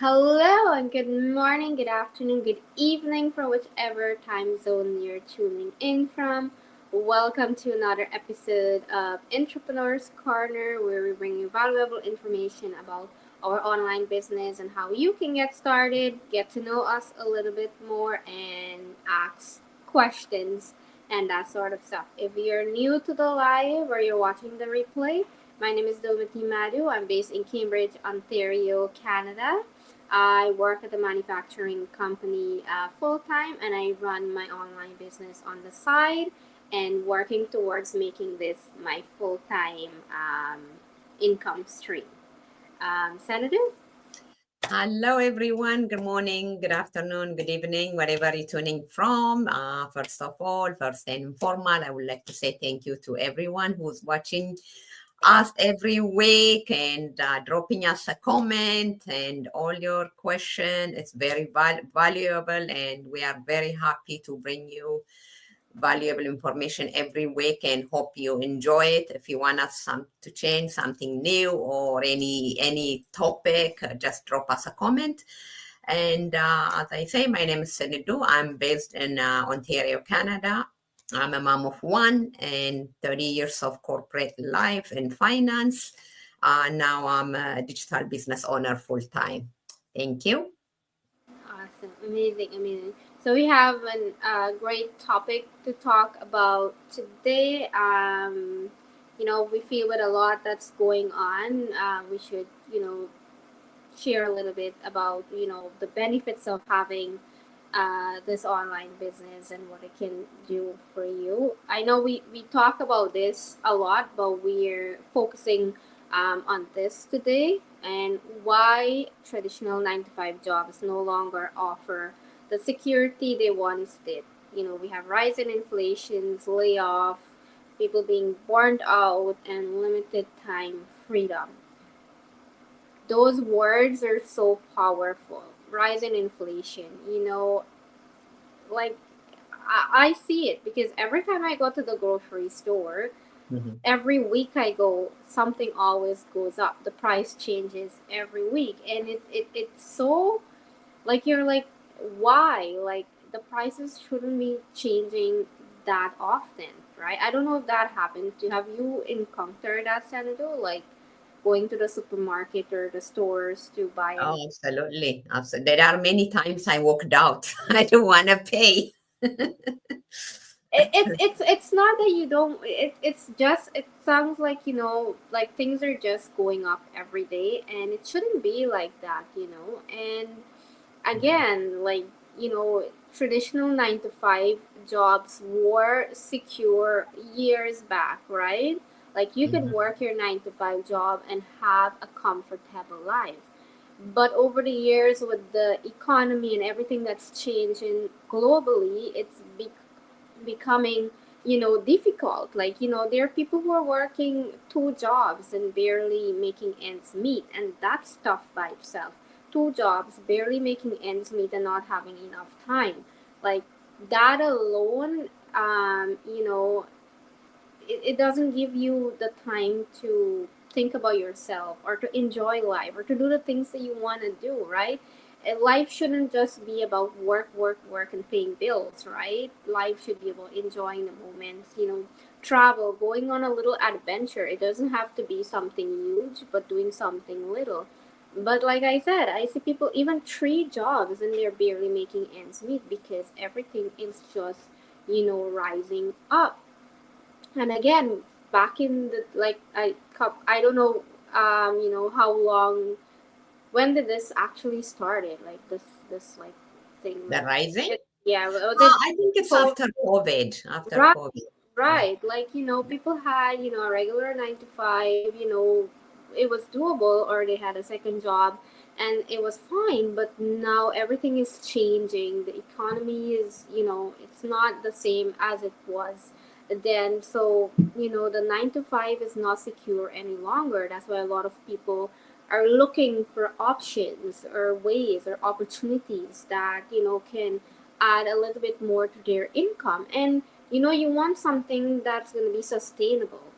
Hello and good morning, good afternoon, good evening from whichever time zone you're tuning in from. Welcome to another episode of Entrepreneurs Corner where we bring you valuable information about our online business and how you can get started, get to know us a little bit more, and ask questions and that sort of stuff. If you're new to the live or you're watching the replay, my name is Domiti Madu. I'm based in Cambridge, Ontario, Canada. I work at a manufacturing company full time and I run my online business on the side and working towards making this my full time income stream. Senator? Hello, everyone. Good morning, good afternoon, good evening, wherever you're tuning from. First and informal, I would like to say thank you to everyone who's watching us every week and dropping us a comment and all your questions. It's very valuable, and we are very happy to bring you valuable information every week and hope you enjoy it. If you want us to change something new or any topic, just drop us a comment. And as I say, my name is Senidu. I'm based in Ontario, Canada. I'm a mom of one and 30 years of corporate life and finance. Now I'm a digital business owner full time. Thank you. Awesome. Amazing, amazing. So we have a great topic to talk about today. We feel with a lot that's going on. We should, share a little bit about the benefits of having this online business and what it can do for you. I know we talk about this a lot, but we're focusing on this today and why traditional 9 to 5 jobs no longer offer the security they once did. We have rising inflations, layoff, people being burned out, and limited time freedom. Those words are so powerful. Rising inflation, like I see it because every time I go to the grocery store, Mhm. every week I go, something always goes up. The price changes every week, and it's so like you're like, why? Like the prices shouldn't be changing that often, right? I don't know if that happened to have you encountered that, Senator? Like going to the supermarket or the stores to buy Oh, any. absolutely. Absolutely. There are many times I walked out. I don't want to pay. It's not that you don't it's just it sounds like like things are just going up every day and it shouldn't be like that. And Mhm. again, like traditional 9 to 5 jobs were secure years back, right? Like you could Mhm. work your 9 to 5 job and have a comfortable life. But over the years, with the economy and everything that's changing globally, it's becoming difficult. Like there are people who are working 2 jobs and barely making ends meet, and that's tough by itself. 2 jobs, barely making ends meet, and not having enough time, like that alone, it doesn't give you the time to think about yourself or to enjoy life or to do the things that you want to do, right? And life shouldn't just be about work, work, work, and paying bills, right? Life should be about enjoying the moments, travel, going on a little adventure. It doesn't have to be something huge, but doing something little. But like I said, I see people even 3 jobs and they're barely making ends meet because everything is just, rising up. And again, back in the like I don't know, how long, when did this actually started, like this like thing, The like rising? yeah, well, did I think it's COVID. after COVID. After Right, COVID. Yeah. right, like people had a regular 9 to 5, it was doable, or they had a second job and it was fine. But now everything is changing, the economy is, it's not the same as it was then. So the 9 to 5 is not secure any longer. That's why a lot of people are looking for options or ways or opportunities that can add a little bit more to their income. And you want something that's going to be sustainable,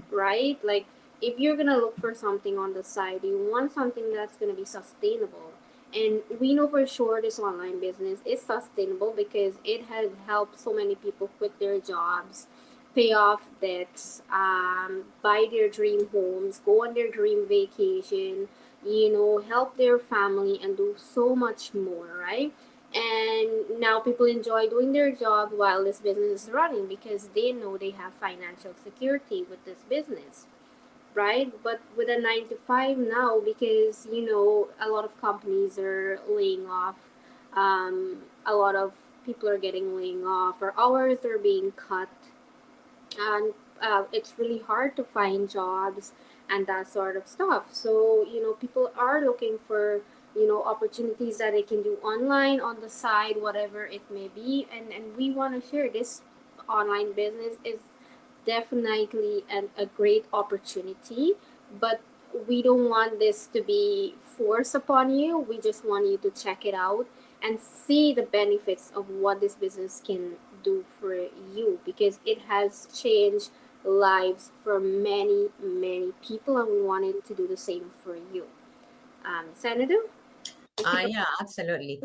right? Like if you're going to look for something on the side, you want something that's going to be sustainable. And we know for sure this online business is sustainable because it has helped so many people quit their jobs, pay off debts, buy their dream homes, go on their dream vacation, help their family, and do so much more, right? And now people enjoy doing their job while this business is running because they know they have financial security with this business, right? But with a 9 to 5 now, because a lot of companies are laying off, a lot of people are getting laying off, or hours are being cut, and it's really hard to find jobs and that sort of stuff. So people are looking for opportunities that they can do online on the side, whatever it may be, and we want to share this online business is definitely a great opportunity, but we don't want this to be forced upon you. We just want you to check it out and see the benefits of what this business can do for you, because it has changed lives for many, many people, and we wanted to do the same for you. Senator? Yeah, absolutely.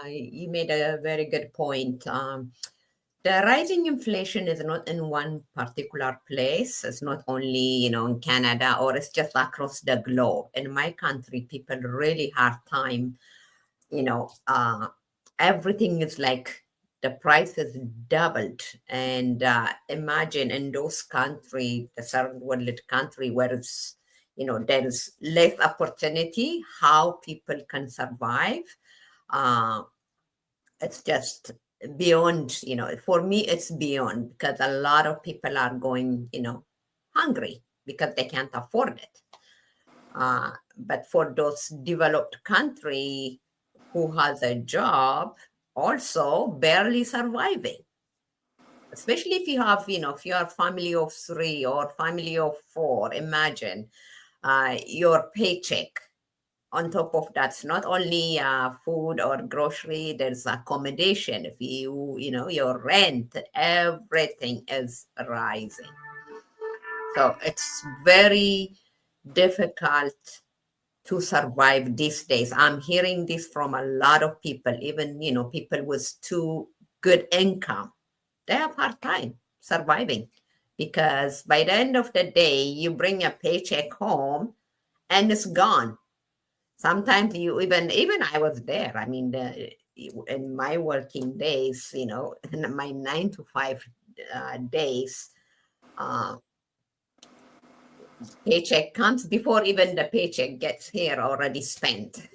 You made a very good point. The rising inflation is not in one particular place. It's not only, in Canada, or it's just across the globe. In my country, people really hard time, you know, uh, everything is like the price is doubled. And imagine in those country, the third world country, where it's, there is less opportunity, how people can survive. Uh, it's just beyond, for me, it's beyond, because a lot of people are going, hungry because they can't afford it. But for those developed country who has a job, also barely surviving, especially if you have, if you are family of three or family of four, imagine your paycheck. On top of that's not only food or grocery, there's accommodation. If your rent, everything is rising. So it's very difficult to survive these days. I'm hearing this from a lot of people, even people with too good income. They have hard time surviving, because by the end of the day, you bring a paycheck home and it's gone. Sometimes you even I was there. I mean, in my working days, in my 9 to 5 days, uh, paycheck comes before even the paycheck gets here, already spent.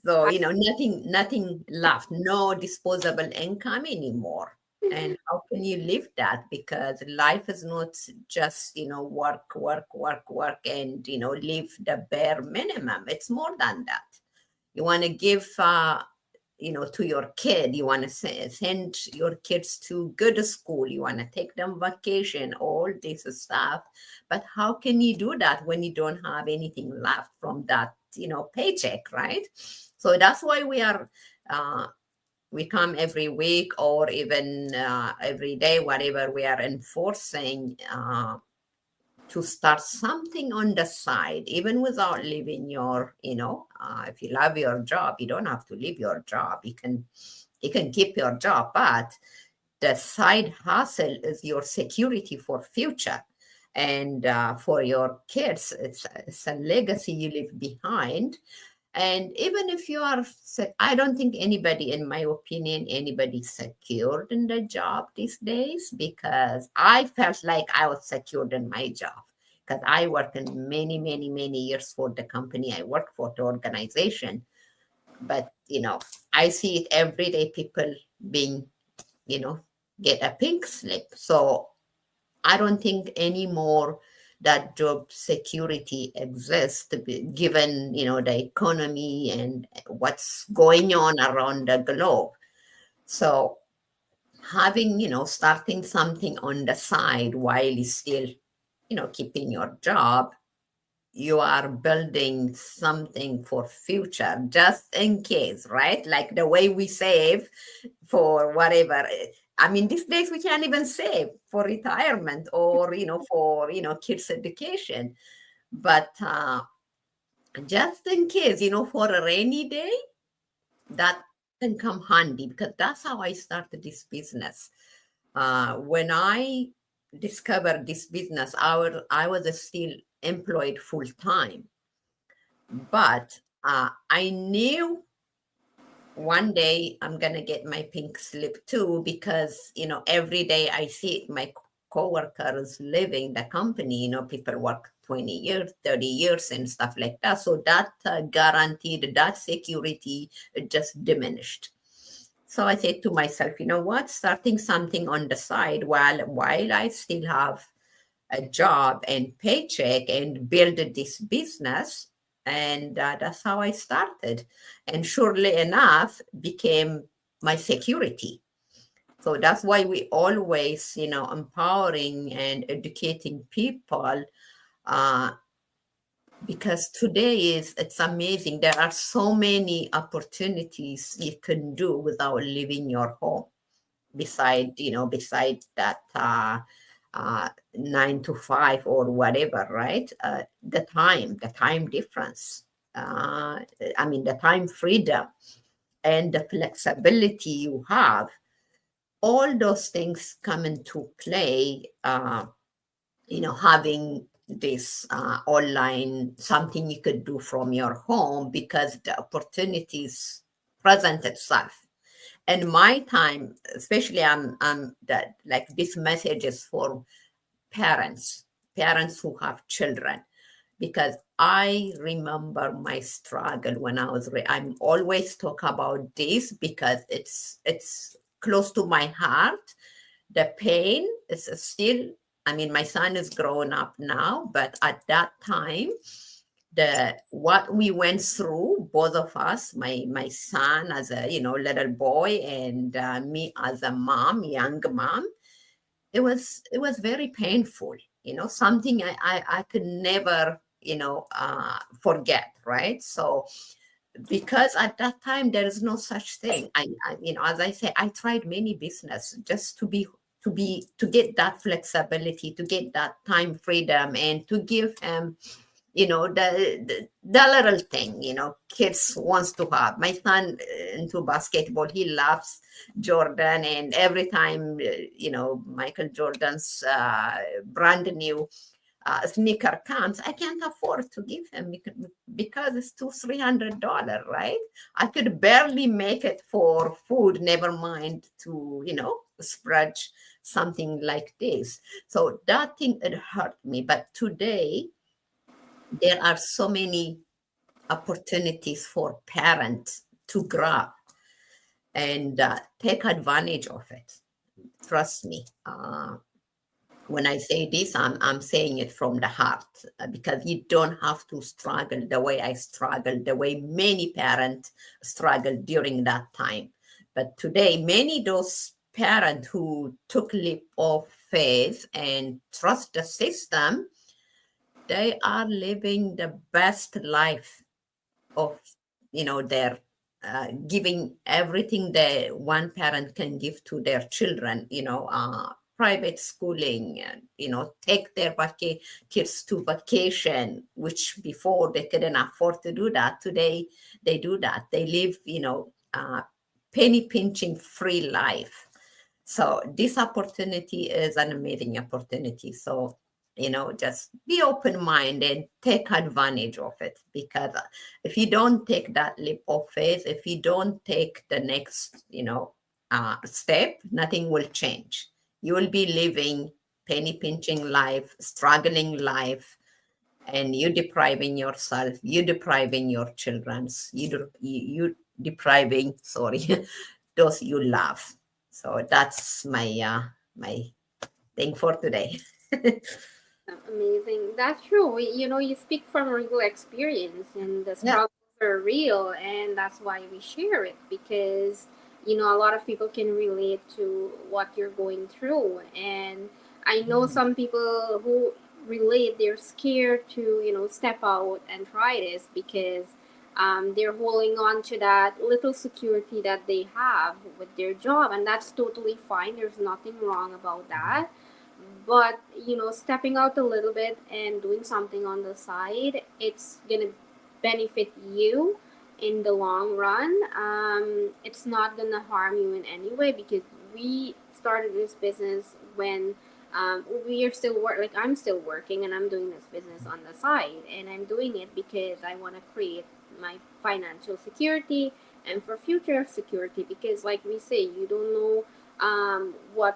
So, nothing left, no disposable income anymore. And how can you live that? Because life is not just, work, work, work, work, and, live the bare minimum. It's more than that. You want to give, to your kid, you want to send your kids to good school, you want to take them vacation, all this stuff. But how can you do that when you don't have anything left from that, paycheck, right? So that's why uh, we come every week, or even every day, whatever, we are enforcing to start something on the side, even without leaving your, if you love your job, you don't have to leave your job. You can keep your job, but the side hustle is your security for future. And for your kids, it's a legacy you leave behind. And even if you are, I don't think anybody, in my opinion, anybody secured in the job these days, because I felt like I was secured in my job, because I worked in many, many, many years for the company I work for, the organization. But, I see it every day, people being, you know, get a pink slip. So I don't think anymore that job security exists, given the economy and what's going on around the globe. So having starting something on the side while you still keeping your job, you are building something for future, just in case, right? Like the way we save for whatever. I mean, these days we can't even save for retirement, or for kids education. But just in case, for a rainy day, that can come handy because that's how I started this business. When I discovered this business, I was still employed full time, but I knew one day I'm gonna get my pink slip too because every day I see my coworkers leaving the company. People work 20 years, 30 years, and stuff like that. So that guaranteed that security just diminished. So I said to myself, you know what, starting something on the side while I still have a job and paycheck and build this business. And that's how I started. And surely enough, became my security. So that's why we always, empowering and educating people, uh, because today it's amazing. There are so many opportunities you can do without leaving your home beside that 9 to 5 or whatever, right? The time difference, I mean, the time freedom and the flexibility you have, all those things come into play. Having this online, something you could do from your home because the opportunities present itself. And my time, especially, I'm that, like, this message is for parents who have children, because I remember my struggle when I was I'm always talk about this because it's close to my heart. The pain is still, I mean, my son is grown up now, but at that time, the what we went through, both of us, my son as a little boy, and me as a mom, young mom, it was very painful. Something I could never forget, right? So because at that time there is no such thing. I as I say, I tried many business just to get that flexibility, to get that time freedom, and to give him the little thing kids wants to have. My son into basketball, he loves Jordan, and every time Michael Jordan's brand new sneaker comes, I can't afford to give him because it's $200-300, right? I could barely make it for food, never mind to spread something like this. So that thing, it hurt me. But today there are so many opportunities for parents to grab and take advantage of it. Trust me. When I say this, I'm saying it from the heart, because you don't have to struggle the way I struggled, the way many parents struggled during that time. But today, many those parents who took leap of faith and trust the system, they are living the best life of their giving everything that one parent can give to their children, private schooling, and take their kids to vacation, which before they couldn't afford to do that. Today they do that. They live penny pinching free life. So this opportunity is an amazing opportunity. So just be open minded and take advantage of it, because if you don't take that leap of faith, if you don't take the next step, nothing will change. You will be living penny pinching life, struggling life, and you depriving yourself, you depriving your children's, you depriving, sorry, those you love. So that's my thing for today. Amazing. That's true. You speak from real experience, and the Yeah. struggles are real, and that's why we share it, because a lot of people can relate to what you're going through. And I know Mhm. some people who relate, they're scared to step out and try this because they're holding on to that little security that they have with their job, and that's totally fine. There's nothing wrong about that, but stepping out a little bit and doing something on the side, it's gonna benefit you in the long run. It's not gonna harm you in any way because we started this business when we are still like I'm still working and I'm doing this business on the side, and I'm doing it because I want to create my financial security and for future security, because like we say, you don't know what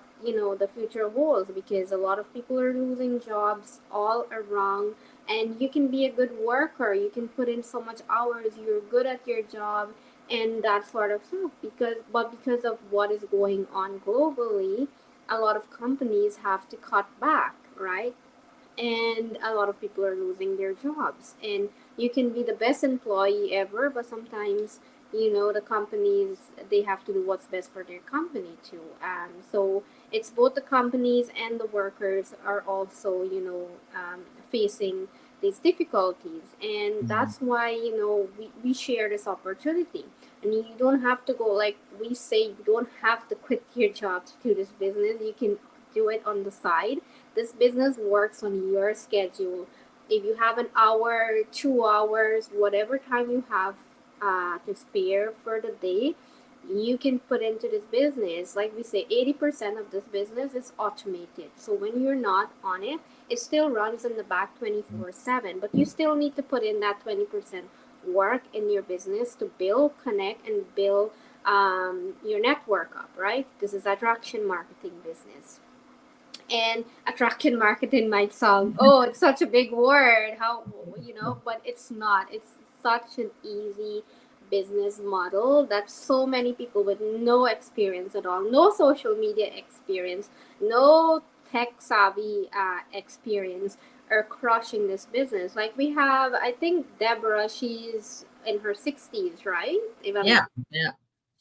the future holds, because a lot of people are losing jobs all around, and you can be a good worker, you can put in so much hours, you're good at your job and that sort of stuff, because of what is going on globally, a lot of companies have to cut back, right? And a lot of people are losing their jobs, and you can be the best employee ever, but sometimes the companies, they have to do what's best for their company too. So it's both the companies and the workers are also facing these difficulties, and Mhm. that's why we share this opportunity. And you don't have to go, like we say, you don't have to quit your job to do this business. You can do it on the side. This business works on your schedule. If you have an hour, 2 hours, whatever time you have to spare for the day, you can put into this business. Like we say, 80% of this business is automated. So when you're not on it, it still runs in the back 24/7. But you still need to put in that 20% work in your business to build, connect, and build your network up, right? This is attraction marketing business. And attraction marketing might sound, oh, it's such a big word, how, but it's not. It's such an easy business model that so many people with no experience at all, no social media experience, no tech savvy experience, are crushing this business. Like we have, I think Deborah, she's in her 60s, right? If I'm Yeah, not, yeah,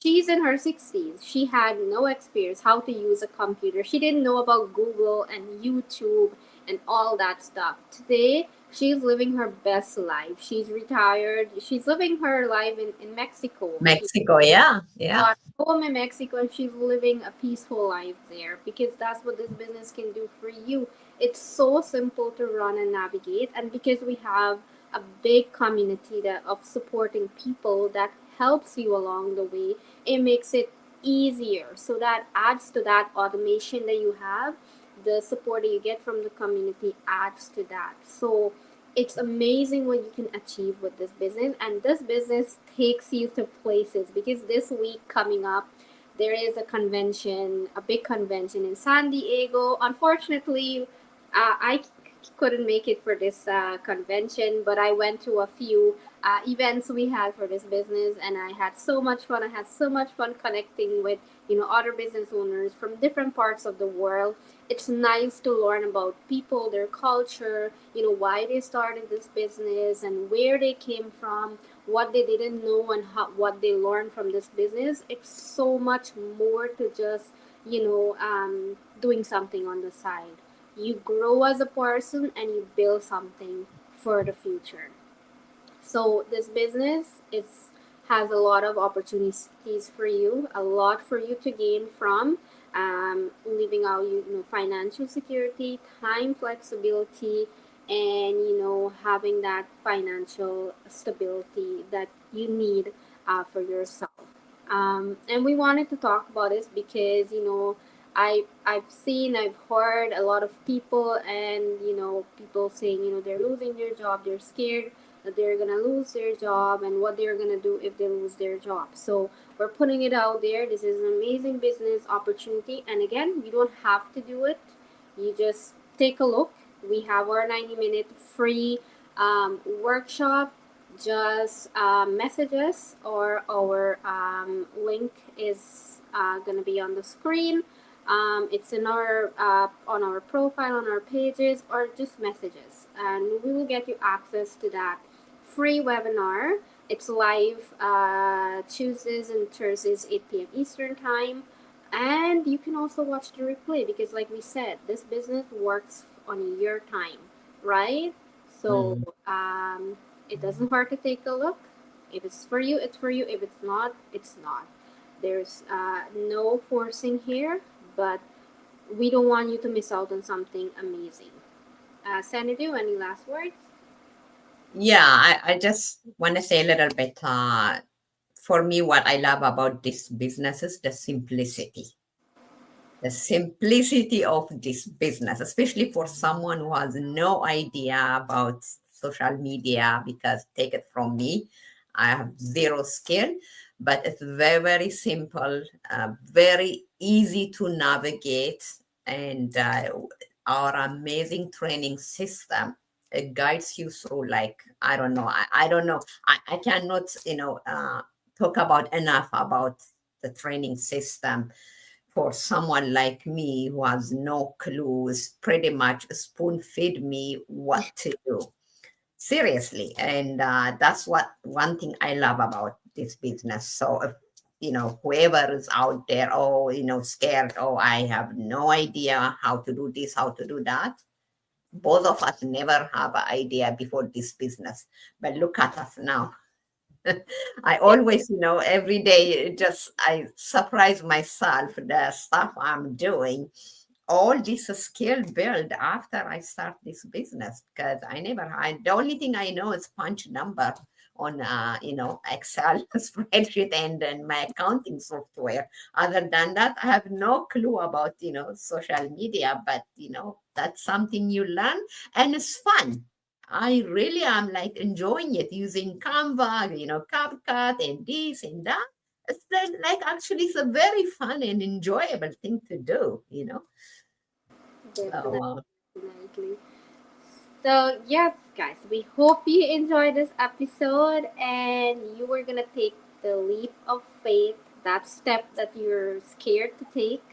she's in her 60s. She had no experience how to use a computer. She didn't know about Google and YouTube and all that stuff. Today, she's living her best life. She's retired. She's living her life in Mexico. She Mexico. Yeah, yeah. got home in Mexico and she's living a peaceful life there, because that's what this business can do for you. It's so simple to run and navigate, and because we have a big community that of supporting people that helps you along the way, it makes it easier. So that adds to that automation that you have. The support that you get from the community adds to that. So it's amazing what you can achieve with this business, and this business takes you to places, because this week coming up there is a convention, a big convention in San Diego. Unfortunately, I couldn't make it for this convention, but I went to a few events we had for this business, and I had so much fun. I had so much fun connecting with other business owners from different parts of the world. It's nice to learn about people, their culture, why they started this business and where they came from, what they didn't know, and what they learned from this business. It's so much more to just doing something on the side. You grow as a person and you build something for the future. So this business is has a lot of opportunities for you, a lot for you to gain from, leaving out financial security, time flexibility, and having that financial stability that you need for yourself. And we wanted to talk about this because I've seen, I've heard a lot of people, and people saying they're losing their job, they're scared that they're gonna lose their job and what they're gonna do if they lose their job. So we're putting it out there. This is an amazing business opportunity, and again, you don't have to do it. You just take a look. We have our 90-minute free workshop. Just message us, or our link is gonna be on the screen. It's in our on our profile on our pages, or just messages, and we will get you access to that free webinar. It's live Tuesdays and Thursdays, 8 p.m. Eastern time, and you can also watch the replay, because, like we said, this business works on your time, right? So Mhm. it doesn't hurt to take a look. If it's for you, it's for you. If it's not, it's not. There's no forcing here, but we don't want you to miss out on something amazing. Senator, any last words? Yeah, I just want to say a little bit. For me, what I love about this business is the simplicity of this business, especially for someone who has no idea about social media. Because take it from me, I have zero skill, but it's very, very simple, very easy to navigate, and our amazing training system, it guides you through, like, I don't know, I don't know, I cannot, talk about enough about the training system. For someone like me who has no clues, pretty much spoon feed me what to do. Seriously. And that's what one thing I love about this business. So if whoever is out there, oh, scared, oh, I have no idea how to do this, how to do that. Both of us never have an idea before this business. But look at us now. I Yeah, always, every day, just I surprise myself the stuff I'm doing. All this skill build after I start this business, because the only thing I know is punch number on Excel spreadsheet and my accounting software. Other than that, I have no clue about social media. But that's something you learn, and it's fun. I really am like enjoying it, using Canva, CapCut and this and that. It's like actually it's a very fun and enjoyable thing to do. definitely, So, definitely. So, yes, guys, we hope you enjoyed this episode and you were gonna take the leap of faith, that step that you're scared to take,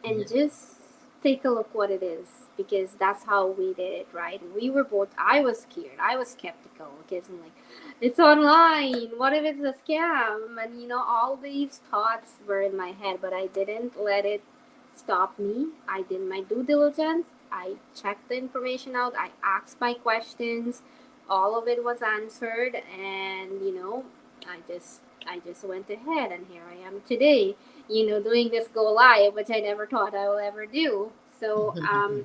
and just take a look what it is, because that's how we did it, right? We were both, I was scared, I was skeptical because I'm like, it's online, what if it's a scam? And all these thoughts were in my head, but I didn't let it stop me. I did my due diligence. I checked the information out. I asked my questions. All of it was answered, and I just went ahead, and here I am today. Doing this go live, which I never thought I will ever do. So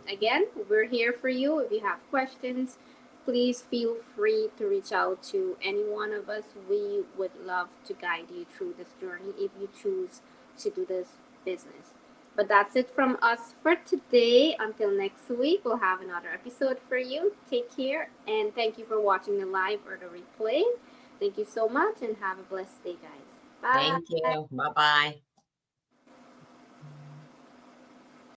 again, we're here for you. If you have questions, please feel free to reach out to any one of us. We would love to guide you through this journey if you choose to do this business. But that's it from us for today. Until next week, we'll have another episode for you. Take care, and thank you for watching the live or the replay. Thank you so much, and have a blessed day, guys. thank Bye. you. Bye bye.